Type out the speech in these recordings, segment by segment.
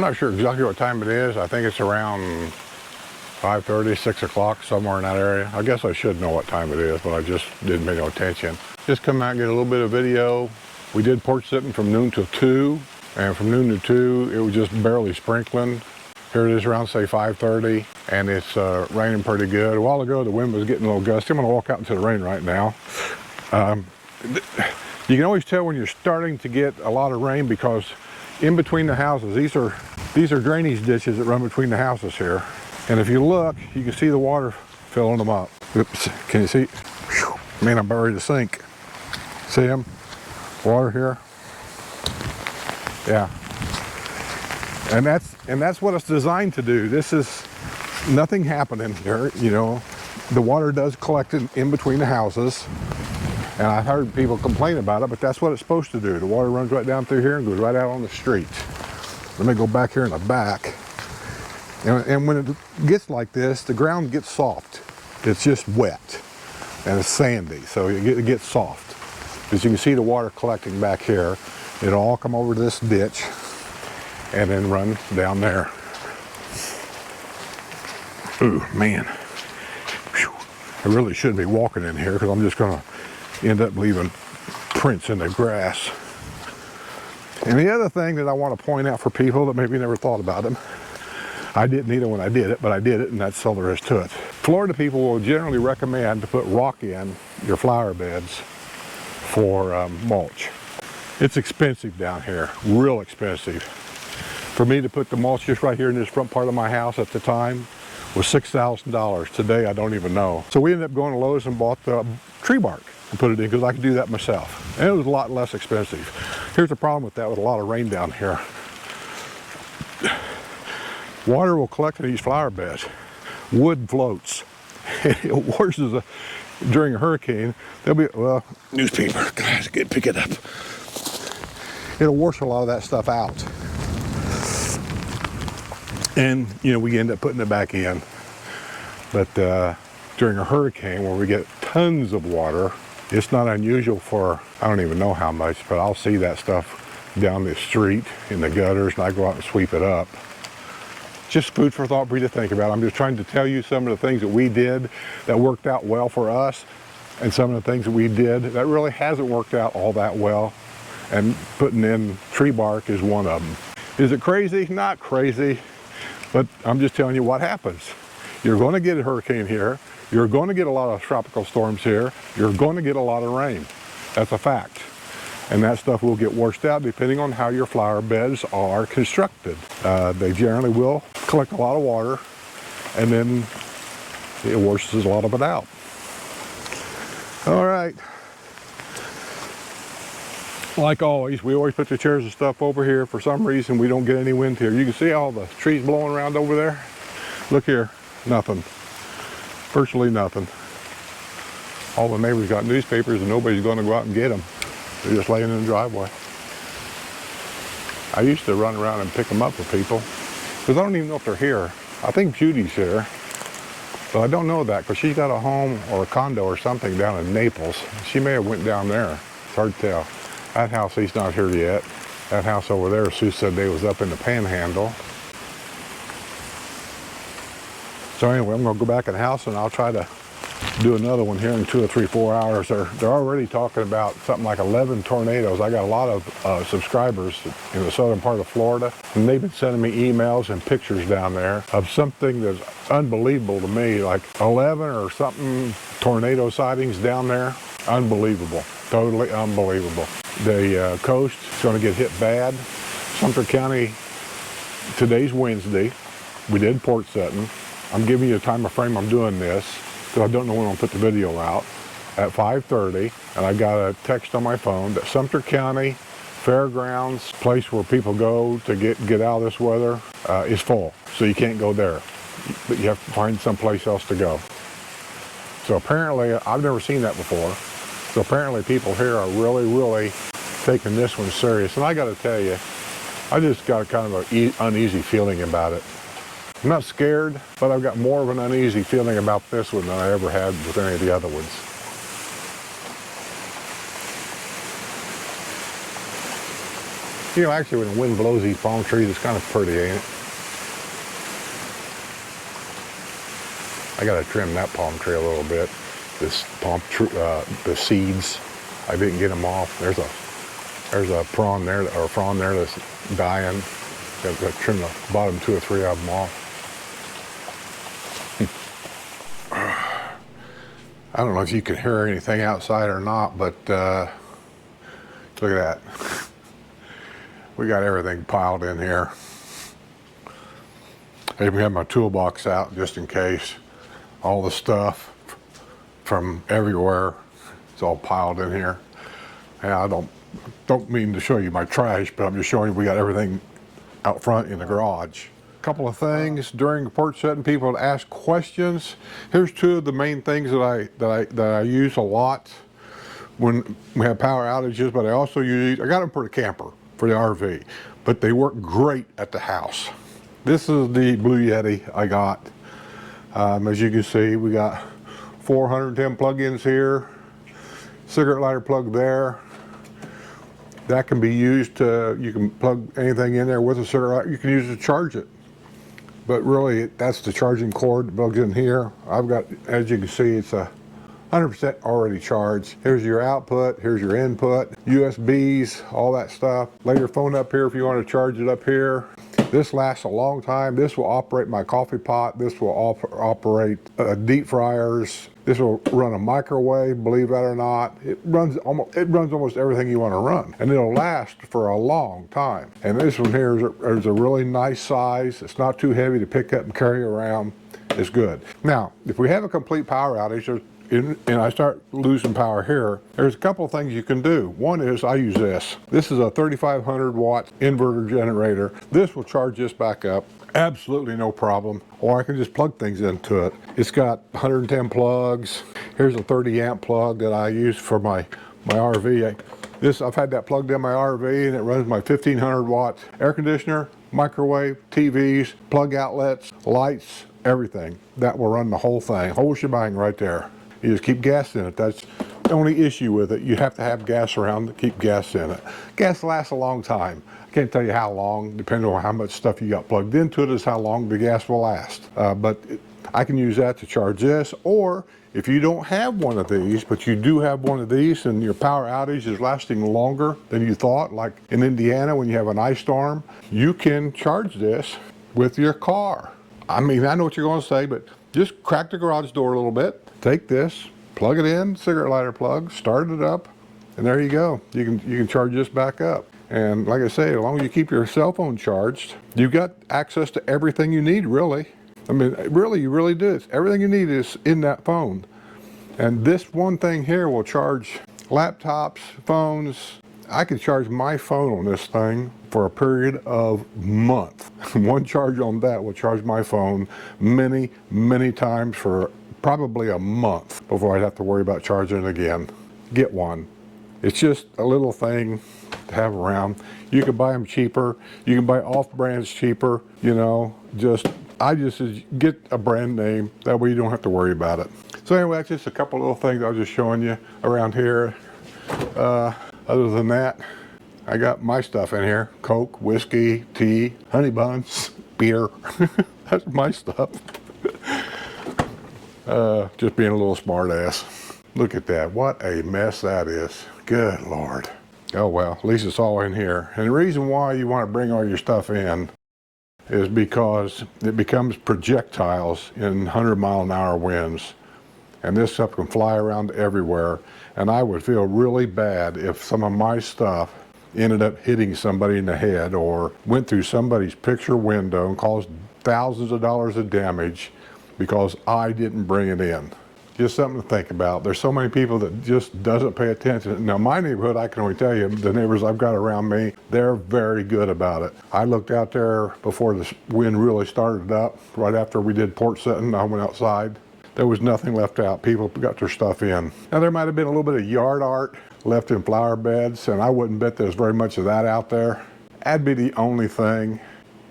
not sure exactly what time it is. I think it's around 5:30, 6 o'clock, somewhere in that area. I guess I should know what time it is, but I just didn't pay no attention. Just come out and get a little bit of video. We did porch sitting from noon till 2, and from noon to 2, it was just barely sprinkling. Here it is around, say, 5:30, and it's raining pretty good. A while ago, the wind was getting a little gusty. I'm gonna walk out into the rain right now. You can always tell when you're starting to get a lot of rain because in between the houses, these are drainage ditches that run between the houses here. And if you look, you can see the water filling them up. Oops, can you see? Whew, man, I'm about ready to sink. See them? Water here. Yeah. And that's what it's designed to do. This is nothing happening here, you know. The water does collect in between the houses. And I've heard people complain about it, but that's what it's supposed to do. The water runs right down through here and goes right out on the street. Let me go back here in the back. And when it gets like this, the ground gets soft. It's just wet and it's sandy, so it gets soft. As you can see the water collecting back here, it'll all come over to this ditch and then run down there. Ooh, man. Whew. I really shouldn't be walking in here because I'm just gonna end up leaving prints in the grass. And the other thing that I want to point out for people that maybe never thought about them, I didn't either when I did it, but I did it, and that's all there is to it. Florida people will generally recommend to put rock in your flower beds for mulch. It's expensive down here, real expensive. For me to put the mulch just right here in this front part of my house at the time was $6,000. Today, I don't even know. So we ended up going to Lowe's and bought the tree bark and put it in because I could do that myself. And it was a lot less expensive. Here's the problem with that with a lot of rain down here. Water will collect in these flower beds. Wood floats. It washes during a hurricane. There'll be, well, newspaper, guys, pick it up. It'll wash a lot of that stuff out. And, you know, we end up putting it back in. But during a hurricane where we get tons of water, it's not unusual for, I don't even know how much, but I'll see that stuff down the street in the gutters and I go out and sweep it up. Just food for thought for you to think about. I'm just trying to tell you some of the things that we did that worked out well for us and some of the things that we did that really hasn't worked out all that well. And putting in tree bark is one of them. Is it crazy? Not crazy, but I'm just telling you what happens. You're going to get a hurricane here. You're going to get a lot of tropical storms here. You're going to get a lot of rain. That's a fact. And that stuff will get washed out depending on how your flower beds are constructed. They generally will collect a lot of water and then it washes a lot of it out. All right. Like always, we always put the chairs and stuff over here. For some reason, we don't get any wind here. You can see all the trees blowing around over there. Look here, nothing. Virtually nothing. All the neighbors got newspapers and nobody's going to go out and get them. They're just laying in the driveway. I used to run around and pick them up for people because I don't even know if they're here. I think Judy's here, but I don't know that because she's got a home or a condo or something down in Naples. She may have went down there. It's hard to tell. That house, he's not here yet. That house over there, Sue said they was up in the Panhandle. So anyway, I'm gonna go back in the house and I'll try to do another one here in 2 or 3, 4 hours. They're already talking about something like 11 tornadoes. I got a lot of subscribers in the southern part of Florida, and they've been sending me emails and pictures down there of something that's unbelievable to me, like 11 or something tornado sightings down there. Unbelievable, totally unbelievable. The coast is going to get hit bad. Sumter County, today's Wednesday. We did Porch Settin. I'm giving you a time frame I'm doing this because I don't know when I'll put the video out. At 5:30, and I got a text on my phone that Sumter County Fairgrounds, place where people go to get out of this weather, is full. So you can't go there. But you have to find someplace else to go. So apparently, I've never seen that before. So apparently people here are really, really taking this one serious. And I got to tell you, I just got kind of an uneasy feeling about it. I'm not scared, but I've got more of an uneasy feeling about this one than I ever had with any of the other ones. You know, actually when the wind blows these palm trees, it's kind of pretty, ain't it? I gotta trim that palm tree a little bit. This palm tree, the seeds, I didn't get them off. There's a frond there that's dying. Gotta trim the bottom 2 or 3 of them off. I don't know if you can hear anything outside or not, but look at that. We got everything piled in here. I even have my toolbox out just in case. All the stuff from everywhere, it's all piled in here. And I don't mean to show you my trash, but I'm just showing you we got everything out front in the garage. A couple of things during the porch setting, people would ask questions. Here's 2 of the main things that I use a lot when we have power outages, but I also use, I got them for the camper, for the RV, but they work great at the house. This is the Blue Yeti I got. As you can see, we got 410 plug-ins here, cigarette lighter plug there. That can be used to, you can plug anything in there with a cigarette lighter. You can use it to charge it. But really, that's the charging cord that plugs in here. I've got, as you can see, it's a 100% already charged. Here's your output, here's your input, USBs, all that stuff. Lay your phone up here if you want to charge it up here. This lasts a long time. This will operate my coffee pot. This will operate deep fryers. This will run a microwave, believe that or not. It runs almost everything you want to run, and it'll last for a long time. And this one here is a really nice size. It's not too heavy to pick up and carry around. It's good. Now, if we have a complete power outage, and I start losing power here, there's a couple of things you can do. One is I use this. This is a 3,500 watt inverter generator. This will charge this back up. Absolutely no problem. Or I can just plug things into it. It's got 110 plugs. Here's a 30 amp plug that I use for my RV. I've had that plugged in my RV, and it runs my 1,500 watt air conditioner, microwave, TVs, plug outlets, lights, everything. That will run the whole thing, whole shebang right there. You just keep gas in it. That's the only issue with it. You have to have gas around to keep gas in it. Gas lasts a long time. I can't tell you how long, depending on how much stuff you got plugged into it, is how long the gas will last. I can use that to charge this, or if you don't have one of these, but you do have one of these and your power outage is lasting longer than you thought, like in Indiana when you have an ice storm, you can charge this with your car. I mean, I know what you're going to say, but just crack the garage door a little bit. Take this, plug it in, cigarette lighter plug, start it up, and there you go. You can charge this back up. And like I say, as long as you keep your cell phone charged, you've got access to everything you need, really. I mean, really, you really do. Everything you need is in that phone. And this one thing here will charge laptops, phones. I could charge my phone on this thing for a period of month. One charge on that will charge my phone many, many times for probably a month before I'd have to worry about charging it again. Get one. It's just a little thing to have around. You can buy them cheaper. You can buy off brands cheaper, you know, I just get a brand name. That way you don't have to worry about it. So anyway, that's just a couple little things I was just showing you around here. Other than that, I got my stuff in here. Coke, whiskey, tea, honey buns, beer. That's my stuff. Just being a little smart ass. Look at that, what a mess that is. Good Lord. Oh well, at least it's all in here. And the reason why you want to bring all your stuff in is because it becomes projectiles in 100-mile-an-hour winds. And this stuff can fly around everywhere. And I would feel really bad if some of my stuff ended up hitting somebody in the head or went through somebody's picture window and caused thousands of dollars of damage because I didn't bring it in. Just something to think about. There's so many people that just doesn't pay attention. Now my neighborhood, I can only tell you, the neighbors I've got around me, they're very good about it. I looked out there before the wind really started up, right after we did porch setting, I went outside. There was nothing left out. People got their stuff in. Now there might have been a little bit of yard art left in flower beds, and I wouldn't bet there's very much of that out there. That'd be the only thing,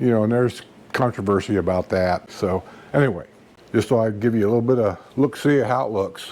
you know, and there's controversy about that. So anyway, just so I give you a little bit of look-see at how it looks.